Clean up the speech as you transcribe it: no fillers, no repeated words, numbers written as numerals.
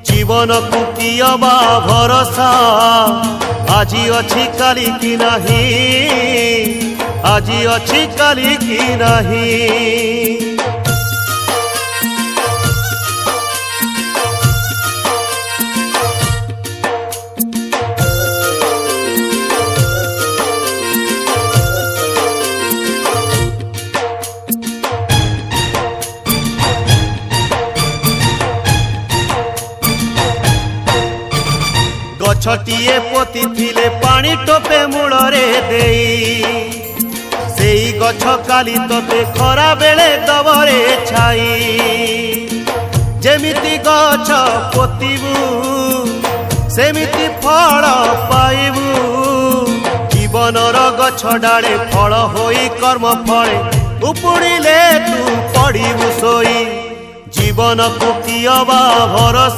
जीवन को कियबा भरोसा आजी अच्छी काली की नहीं, आजी अच्छी काली की नहीं। गछटिए पोती थिले पानी टोपे मूड़े देई, सेई गछ काली तोते खरा बेले दबरे छाई। जेमिति गछ पोतीबू सेमिति फल पाइबू, जीवनर गछ डाले फल होई कर्म फले उपुड़िले तू पड़िबू सोई। जीवन को कियबा भरोसा